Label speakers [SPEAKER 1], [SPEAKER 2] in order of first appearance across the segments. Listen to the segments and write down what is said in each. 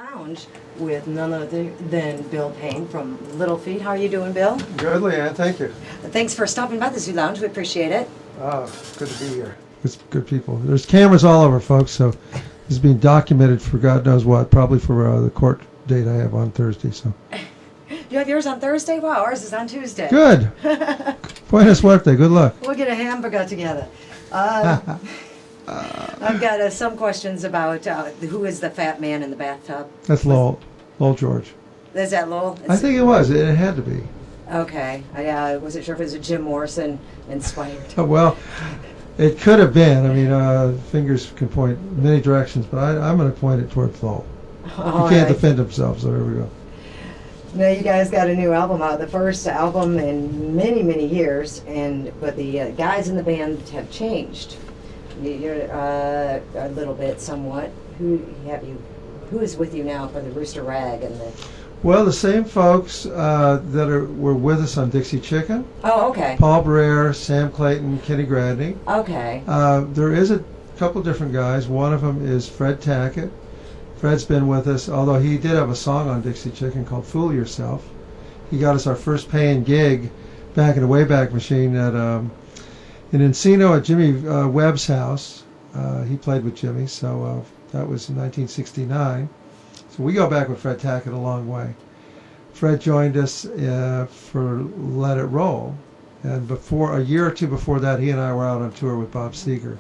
[SPEAKER 1] Lounge with none other than Bill Payne from Little Feet. How are you doing, Bill?
[SPEAKER 2] Good, Leanne. Thank you.
[SPEAKER 1] Thanks for stopping by the Zoo Lounge. We appreciate it.
[SPEAKER 2] Oh, good to be here. It's good people. There's cameras all over, folks, so this is being documented for God knows what, probably for the court date I have on Thursday. So.
[SPEAKER 1] You have yours on Thursday? Wow, ours is on Tuesday.
[SPEAKER 2] Good. Buena suerte. Good luck.
[SPEAKER 1] We'll get a hamburger together. I've got some questions about who is the fat man in the bathtub.
[SPEAKER 2] That's Lowell George.
[SPEAKER 1] Is that Lowell?
[SPEAKER 2] I think it was. It had to be.
[SPEAKER 1] Okay. I wasn't sure if it was a Jim Morrison inspired.
[SPEAKER 2] Well, it could have been. I mean, fingers can point many directions, but I'm going to point it towards Lowell.
[SPEAKER 1] All
[SPEAKER 2] He can't
[SPEAKER 1] right.
[SPEAKER 2] defend himself, so here we go.
[SPEAKER 1] Now you guys got a new album out, the first album in many, many years, but the guys in the band have changed. You're a little bit, somewhat. Who is with you now for the Rooster Rag and the?
[SPEAKER 2] Well, the same folks that were with us on Dixie Chicken.
[SPEAKER 1] Oh, okay.
[SPEAKER 2] Paul Barrere, Sam Clayton, Kenny Gradney.
[SPEAKER 1] Okay.
[SPEAKER 2] There is a couple different guys. One of them is Fred Tackett. Fred's been with us, although he did have a song on Dixie Chicken called Fool Yourself. He got us our first paying gig back in the Wayback Machine in Encino at Jimmy Webb's house. He played with Jimmy, so that was in 1969. So we go back with Fred Tackett a long way. Fred joined us for Let It Roll, and a year or two before that, he and I were out on tour with Bob Seger.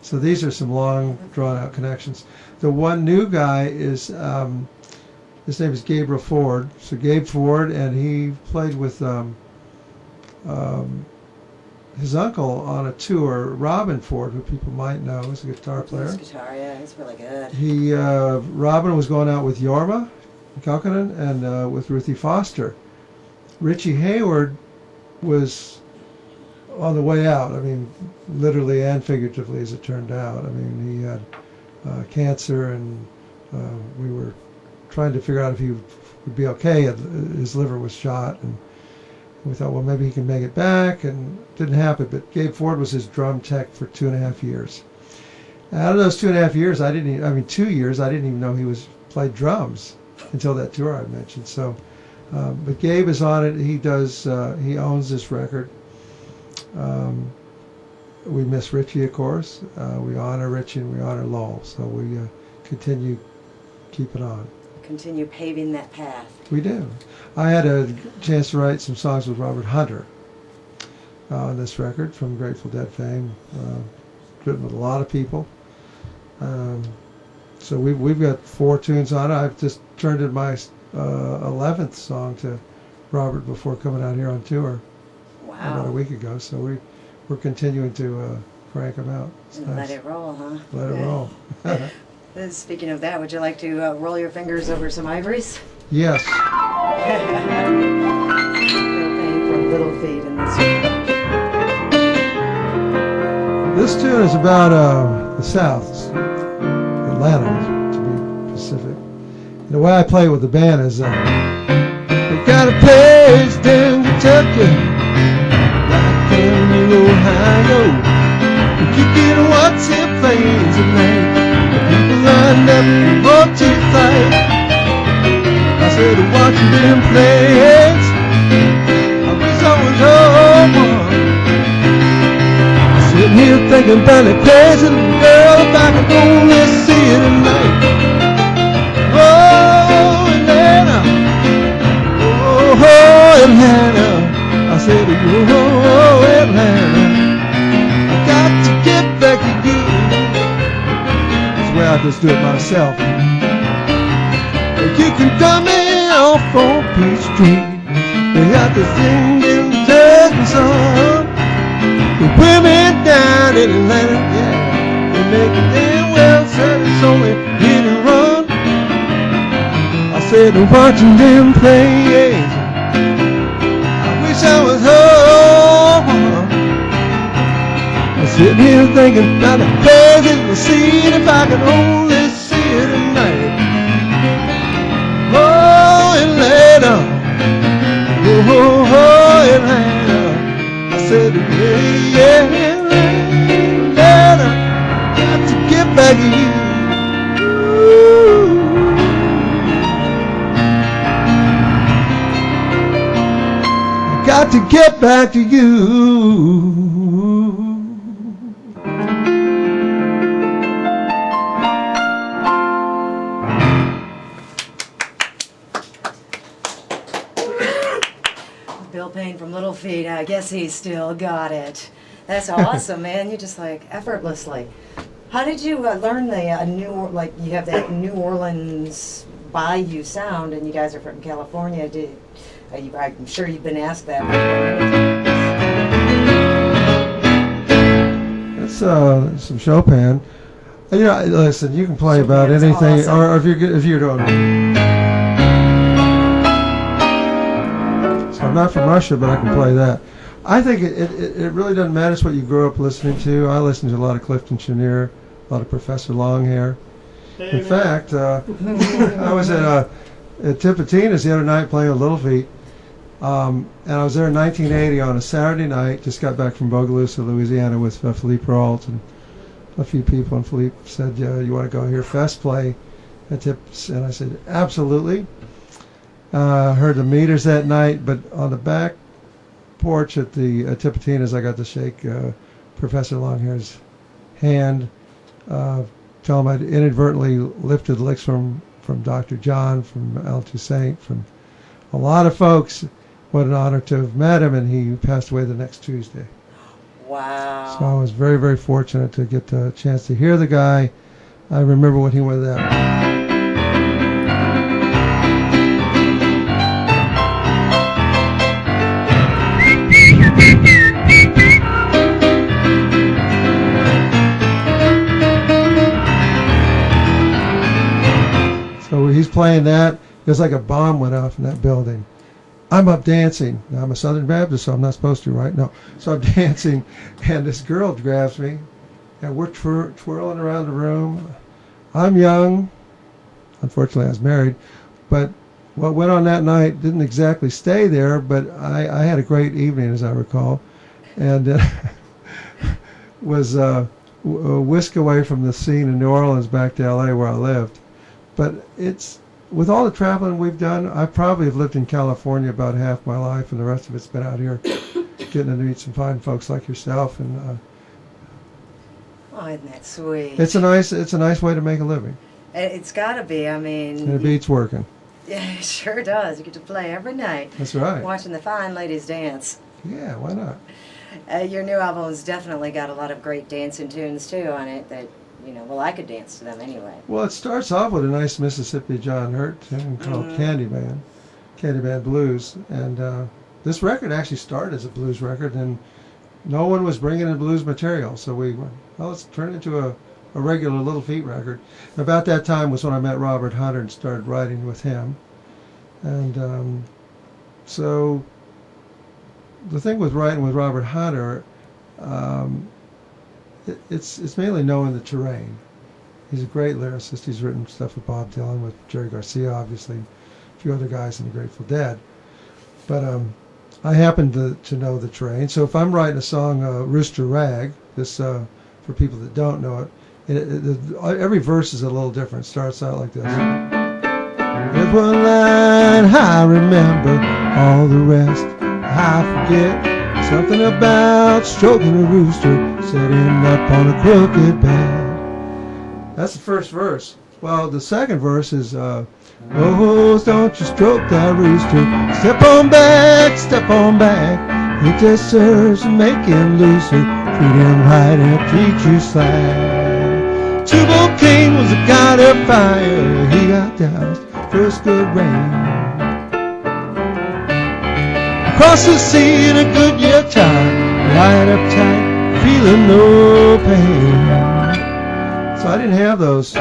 [SPEAKER 2] So these are some long, drawn-out connections. The one new guy is, his name is Gabriel Ford. So Gabe Ford, and he played with his uncle on a tour, Robin Ford, who people might know, is a guitar player.
[SPEAKER 1] His guitar, yeah, he's really good.
[SPEAKER 2] Robin was going out with Jorma Kaukonen and with Ruthie Foster. Richie Hayward was on the way out. I mean, literally and figuratively, as it turned out. I mean, he had cancer, and we were trying to figure out if he would be okay. His liver was shot, and we thought, well, maybe he can make it back, and it didn't happen. But Gabe Ford was his drum tech for 2.5 years. Out of those 2.5 years, 2 years, I didn't even know he played drums until that tour I mentioned. So, but Gabe is on it. He owns this record. We miss Richie, of course. We honor Richie and we honor Lowell. So we continue keeping on.
[SPEAKER 1] Continue paving that path.
[SPEAKER 2] We do. I had a chance to write some songs with Robert Hunter on this record from Grateful Dead fame. Written with a lot of people. So we've got 4 tunes on it. I've just turned in my 11th song to Robert before coming out here on tour.
[SPEAKER 1] Wow.
[SPEAKER 2] About a week ago. So we're continuing to crank them out. It's nice.
[SPEAKER 1] Let it roll, huh?
[SPEAKER 2] Let it roll.
[SPEAKER 1] Speaking of that, would you like to roll your fingers over some ivories?
[SPEAKER 2] Yes.
[SPEAKER 1] Bill Payne from Little Feet in this.
[SPEAKER 2] This tune is about the South, Atlanta, to be specific. And the way I play with the band is, we got a place down Kentucky, right down in Ohio. You can watch it plays at night. The people lined up for to fight. I said, watching them plays, I wish I was home. Sitting here thinking about that crazy little girl, if I could only see her tonight. Oh, Atlanta, oh, Atlanta. I said, oh, Atlanta, I got to get back again. That's the way I just do it myself. You can drop me off on Peachtree. They got the singing, dancing song. The women down in Atlanta, yeah, they make it damn well said it's only hit and run. I said, I'm watching them plays. I wish I was home. I'm sitting here thinking about the crazy little scene, if I could only see it tonight. Oh, Atlanta, oh, Atlanta. I said, yeah, Atlanta, got to get back to you. Ooh. got to get back to you.
[SPEAKER 1] Bill Payne from Little Feat. I guess he's still got it. That's awesome, man. You just like effortlessly. How did you learn the like you have that New Orleans Bayou sound, and you guys are from California? I'm sure you've been asked that before.
[SPEAKER 2] That's some Chopin. You know, listen, you can play about
[SPEAKER 1] Chopin's
[SPEAKER 2] anything,
[SPEAKER 1] awesome.
[SPEAKER 2] or if you're doing. So I'm not from Russia, but I can play that. I think it really doesn't matter what you grew up listening to. I listened to a lot of Clifton Chenier, a lot of Professor Longhair. In fact, I was at Tipitina's the other night playing with Little Feat, and I was there in 1980 on a Saturday night. Just got back from Bogalusa, Louisiana, with Philippe Rault and a few people. And Philippe said, "You want to go hear Fest play at Tips?" And I said, "Absolutely." Heard the Meters that night, but on the back porch at the Tipitina's, I got to shake Professor Longhair's hand. Tell him I'd inadvertently lifted licks from Dr. John, from Al Toussaint, from a lot of folks. What an honor to have met him, and he passed away the next Tuesday.
[SPEAKER 1] Wow.
[SPEAKER 2] So I was very, very fortunate to get the chance to hear the guy. I remember when he went that. So he's playing that. It was like a bomb went off in that building. I'm up dancing. Now, I'm a Southern Baptist, so I'm not supposed to, right? No. So I'm dancing, and this girl grabs me, and we're twirling around the room. I'm young. Unfortunately, I was married. But what went on that night didn't exactly stay there, but I had a great evening, as I recall. And was whisked away from the scene in New Orleans back to L.A. where I lived. But it's, with all the traveling we've done, I probably have lived in California about half my life, and the rest of it's been out here getting to meet some fine folks like yourself. And
[SPEAKER 1] oh, isn't that sweet?
[SPEAKER 2] it's a nice way to make a living.
[SPEAKER 1] It's got to be. I mean,
[SPEAKER 2] And it beats working.
[SPEAKER 1] Yeah, it sure does. You get to play every night.
[SPEAKER 2] That's right.
[SPEAKER 1] Watching the fine ladies dance.
[SPEAKER 2] Yeah, why not?
[SPEAKER 1] Your new album has definitely got a lot of great dancing tunes too on it that, well, I could dance to them anyway.
[SPEAKER 2] Well, it starts off with a nice Mississippi John Hurt tune called Candyman Blues. And this record actually started as a blues record, and no one was bringing in blues material. So we went, well, let's turn it into a regular Little Feat record. About that time was when I met Robert Hunter and started writing with him. And so the thing with writing with Robert Hunter, it's mainly knowing the terrain. He's a great lyricist. He's written stuff with Bob Dylan, with Jerry Garcia, obviously, a few other guys in the Grateful Dead. But I happen to know the terrain. So if I'm writing a song, Rooster Rag, this for people that don't know it, every verse is a little different. It starts out like this. There's one line I remember, all the rest I forget. Something about stroking a rooster, sitting up on a crooked bed. That's the first verse. Well, the second verse is, oh, don't you stroke that rooster. Step on back, It just serves to make him looser. Treat him right and treat you slack. Tubal Cain was a god of fire. He got doused first good rain. Across the sea in a good year time, right up tight, feeling no pain. So I didn't have those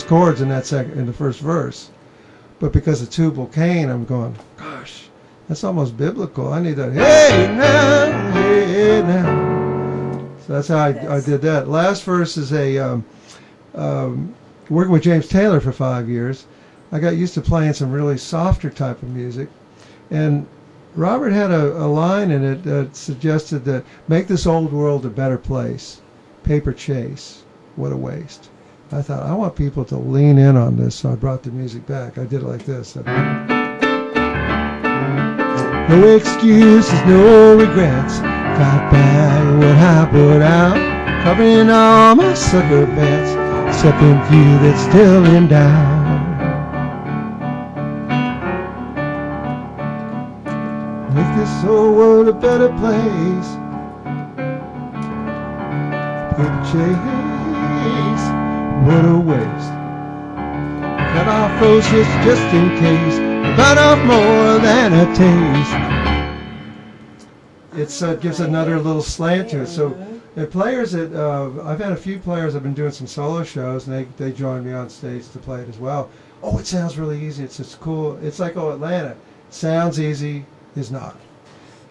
[SPEAKER 2] chords in the first verse, but because of Tubal Cain, I'm going, gosh, that's almost biblical. I need that. Hey now. So that's how I did that. Last verse is working with James Taylor for 5 years. I got used to playing some really softer type of music, and Robert had a line in it that suggested that make this old world a better place. Paper chase, what a waste. I thought, I want people to lean in on this, so I brought the music back. I did it like this. No excuses, no regrets. Got back what I put out, covering all my sucker bets, except in few that's still in doubt. Make this whole world a better place. Paper chase, what a waste. Cut off those hits just in case, bite off more than a taste. It gives another little slant to it. So the players that I've had a few players I've been doing some solo shows, and they join me on stage to play it as well. Oh, it sounds really easy. It's cool. It's like Atlanta. Sounds easy, is not,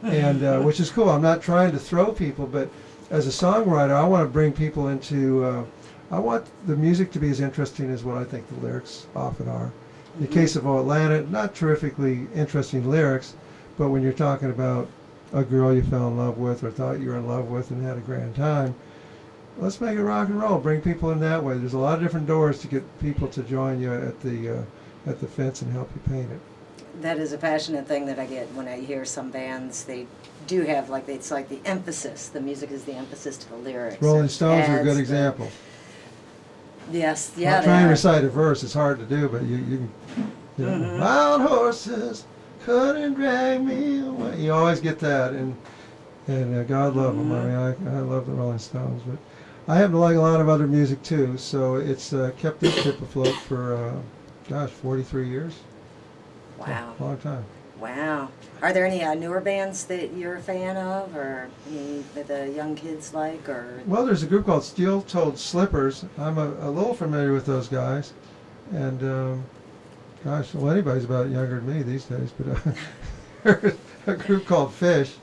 [SPEAKER 2] and which is cool. I'm not trying to throw people, but as a songwriter, I want to bring people into. I want the music to be as interesting as what I think the lyrics often are. In the case of Atlanta, not terrifically interesting lyrics, but when you're talking about a girl you fell in love with or thought you were in love with and had a grand time, let's make it rock and roll. Bring people in that way. There's a lot of different doors to get people to join you at the fence and help you paint it.
[SPEAKER 1] That is a passionate thing that I get when I hear some bands. They do have it's like the emphasis. The music is the emphasis to the lyrics.
[SPEAKER 2] Rolling Stones are a good
[SPEAKER 1] Adds
[SPEAKER 2] example.
[SPEAKER 1] Yes, yeah,
[SPEAKER 2] Not
[SPEAKER 1] they
[SPEAKER 2] trying to
[SPEAKER 1] are.
[SPEAKER 2] recite a verse, it's hard to do, but you can. Wild horses couldn't drag me away. You always get that, and God love them. I mean, I love the Rolling Stones, but I happen to like a lot of other music too. So it's kept this ship afloat for 43 years.
[SPEAKER 1] Wow.
[SPEAKER 2] A long time.
[SPEAKER 1] Wow. Are there any newer bands that you're a fan of, or any that the young kids like, or?
[SPEAKER 2] Well, there's a group called Steel-Toed Slippers. I'm a little familiar with those guys, and well, anybody's about younger than me these days. But there's a group called Fish,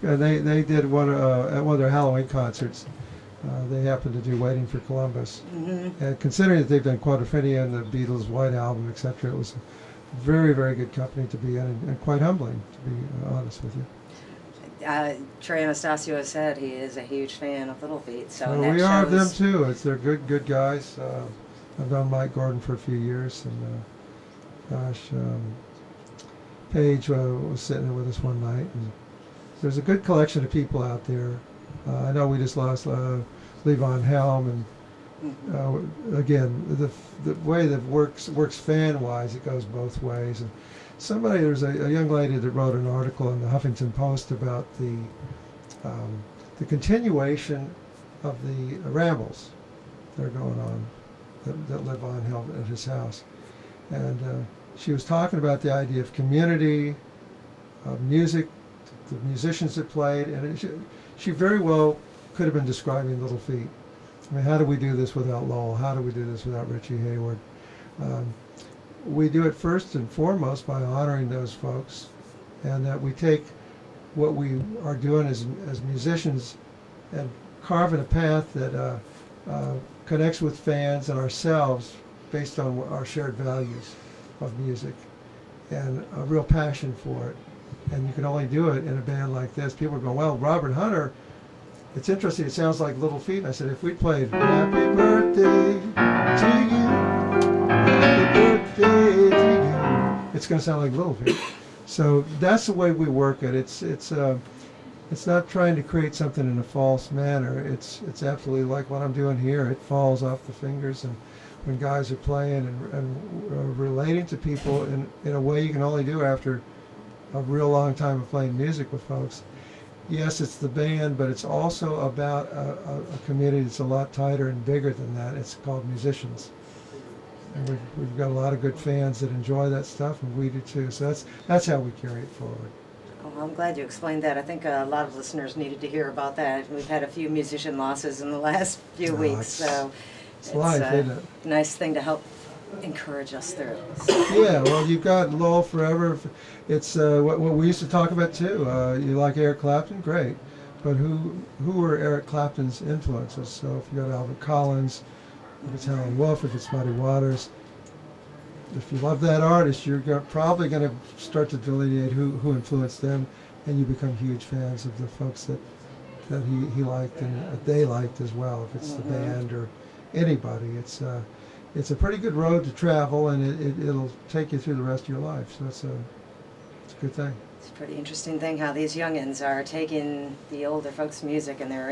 [SPEAKER 2] and they did one at one of their Halloween concerts. They happened to do "Waiting for Columbus," and considering that they've done Quadrophenia and the Beatles' White Album, etc., it was very, very good company to be in, and quite humbling, to be honest with you.
[SPEAKER 1] Trey Anastasio said he is a huge fan of Little Feat, so
[SPEAKER 2] Well,
[SPEAKER 1] that
[SPEAKER 2] we are of them
[SPEAKER 1] shows.
[SPEAKER 2] too. They're good guys. I've known Mike Gordon for a few years, and Paige was sitting there with us one night, and there's a good collection of people out there. I know we just lost Levon Helm, and again, the way that works fan-wise, it goes both ways. And there's a young lady that wrote an article in the Huffington Post about the continuation of the rambles that are going on, that live on Helm at his house. And she was talking about the idea of community, of music, the musicians that played, and she very well could have been describing Little Feat. I mean, how do we do this without Lowell? How do we do this without Richie Hayward? We do it first and foremost by honoring those folks, and that we take what we are doing as musicians and carving a path that connects with fans and ourselves based on our shared values of music and a real passion for it. And you can only do it in a band like this. People are going, well, Robert Hunter, it's interesting, it sounds like Little Feat. And I said, if we played Happy Birthday to You, Happy Birthday to You, it's going to sound like Little Feat. So that's the way we work it. It's not trying to create something in a false manner. It's absolutely like what I'm doing here. It falls off the fingers, and when guys are playing and relating to people in a way you can only do after a real long time of playing music with folks. Yes, it's the band, but it's also about a community that's a lot tighter and bigger than that. It's called musicians. And we've got a lot of good fans that enjoy that stuff, and we do too. So that's how we carry it forward.
[SPEAKER 1] Well, I'm glad you explained that. I think a lot of listeners needed to hear about that. We've had a few musician losses in the last few weeks, so
[SPEAKER 2] it's life, isn't it?
[SPEAKER 1] Nice thing to help encourage us through.
[SPEAKER 2] Yeah, well, you've got Lowell forever. It's what we used to talk about too. You like Eric Clapton, great, but who were Eric Clapton's influences? So if you got Albert Collins, if it's Howlin' Wolf, if it's Muddy Waters, if you love that artist, you're probably going to start to delineate who influenced them, and you become huge fans of the folks that he liked and they liked as well. If it's the band or anybody, it's a pretty good road to travel, and it'll take you through the rest of your life. So It's a good thing.
[SPEAKER 1] It's a pretty interesting thing how these youngins are taking the older folks' music and they're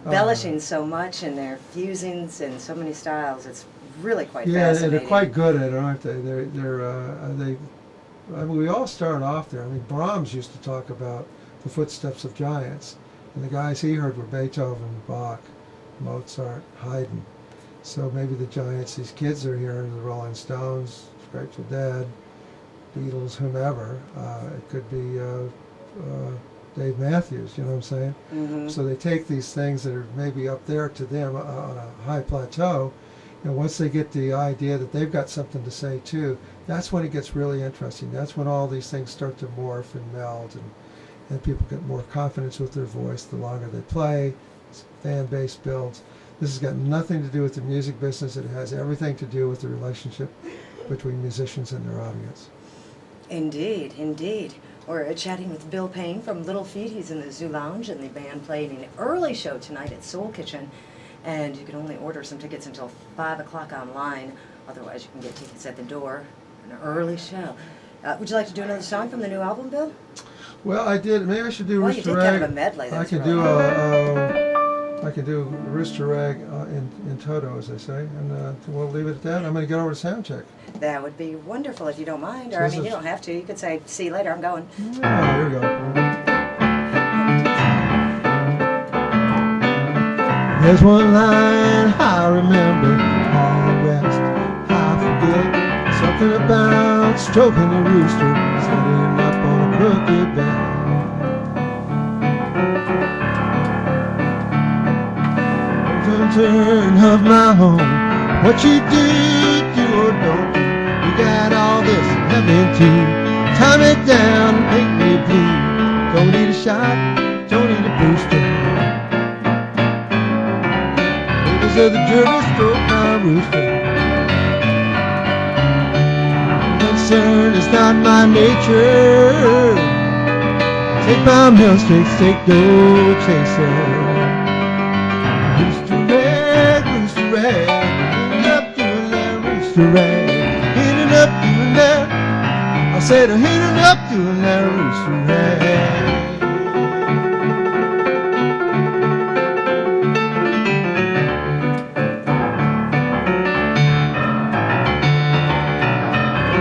[SPEAKER 1] embellishing so much and they're fusing in so many styles. It's really quite
[SPEAKER 2] Yeah,
[SPEAKER 1] fascinating.
[SPEAKER 2] they're quite good at it, aren't they? I mean, we all start off there. I mean, Brahms used to talk about the footsteps of giants, and the guys he heard were Beethoven, Bach, Mozart, Haydn. So maybe the giants these kids are hearing, the Rolling Stones, Grateful Dead, Beatles, whomever. It could be Dave Matthews, you know what I'm saying?
[SPEAKER 1] Mm-hmm.
[SPEAKER 2] So they take these things that are maybe up there to them on a high plateau, and once they get the idea that they've got something to say too, that's when it gets really interesting. That's when all these things start to morph and meld, and people get more confidence with their voice the longer they play, fan base builds. This has got nothing to do with the music business. It has everything to do with the relationship between musicians and their audience.
[SPEAKER 1] Indeed, indeed. We're chatting with Bill Payne from Little Feet. He's in the Zoo Lounge, and the band playing an early show tonight at Soul Kitchen. And you can only order some tickets until 5 o'clock online. Otherwise, you can get tickets at the door. An early show. Would you like to do another song from the new album, Bill?
[SPEAKER 2] Well, I did. Maybe I should do
[SPEAKER 1] Well,
[SPEAKER 2] Rooster
[SPEAKER 1] you did
[SPEAKER 2] Rag.
[SPEAKER 1] kind of a medley.
[SPEAKER 2] I
[SPEAKER 1] That's
[SPEAKER 2] can
[SPEAKER 1] really
[SPEAKER 2] I can do Rooster Rag in toto, as they say, and we'll leave it at that. I'm going to get over to sound check.
[SPEAKER 1] That would be wonderful if you don't mind.
[SPEAKER 2] So
[SPEAKER 1] Or, I
[SPEAKER 2] this
[SPEAKER 1] mean, you
[SPEAKER 2] is-
[SPEAKER 1] don't have to. You could say, see you later, I'm going.
[SPEAKER 2] Oh, here we go. There's one line I remember, all the rest I forget. Something about stroking a rooster, sitting up on a crooked bed. Turn of my home, what you do or don't do, you got all this in heaven too. Time it down and paint me blue. Don't need a shot, don't need a booster. Ladies of the jury, stroke my rooster. Concern is not my nature. Take my milkshakes, take no chaser. Rooster rag, hitting up doing that, rooster rag, hitting up doing that. I said hitting up doing that, rooster rag.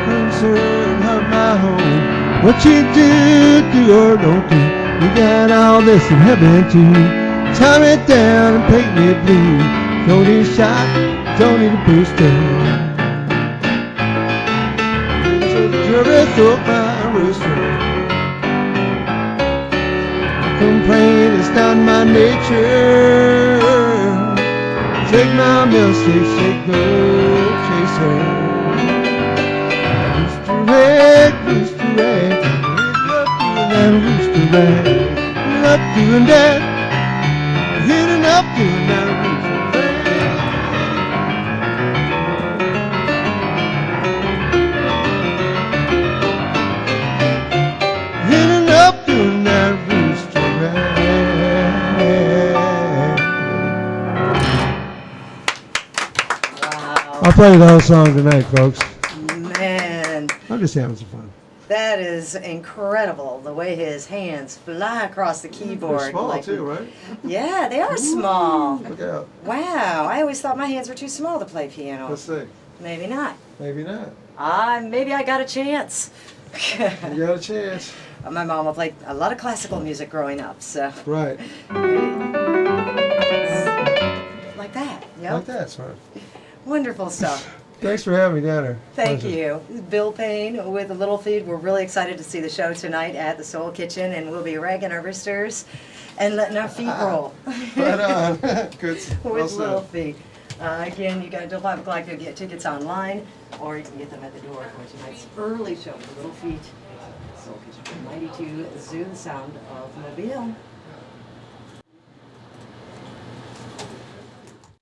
[SPEAKER 2] Concern of my home, what you do or don't do, you got all this in heaven too. Time it down and paint me blue. Don't need a shot, don't need a booster. So the jury throw my rooster. Complain, it's not my nature. Take my milkshakes, take no chaser. Rooster rag, rooster rag, hitting up doing that. Hitting up doing that rooster rag. Hitting up doing that rooster rag.
[SPEAKER 1] Wow.
[SPEAKER 2] I'll play the whole song tonight, folks.
[SPEAKER 1] Man,
[SPEAKER 2] I'm just having some fun.
[SPEAKER 1] that is incredible, the way his hands fly across the keyboard.
[SPEAKER 2] They're small
[SPEAKER 1] like-
[SPEAKER 2] too, right?
[SPEAKER 1] Yeah, they are small.
[SPEAKER 2] Look out.
[SPEAKER 1] Wow, I always thought my hands were too small to play piano.
[SPEAKER 2] Let's see.
[SPEAKER 1] Maybe not.
[SPEAKER 2] Maybe not.
[SPEAKER 1] Maybe I got a chance.
[SPEAKER 2] You got a chance.
[SPEAKER 1] My mama played a lot of classical music growing up, so.
[SPEAKER 2] Right.
[SPEAKER 1] Like that, yep.
[SPEAKER 2] Like that, sort
[SPEAKER 1] Wonderful stuff.
[SPEAKER 2] Thanks for having me down there.
[SPEAKER 1] Thank
[SPEAKER 2] Pleasure.
[SPEAKER 1] you. Bill Payne with the Little Feed. We're really excited to see the show tonight at the Soul Kitchen, and we'll be ragging our roosters and letting our feet roll.
[SPEAKER 2] Right on. Good. Well
[SPEAKER 1] With
[SPEAKER 2] said.
[SPEAKER 1] Little Feet. Again, you got to like to get tickets online, or you can get them at the door for tonight's early show with Little Feet. Soul Kitchen 92 Zoo, the sound of Mobile.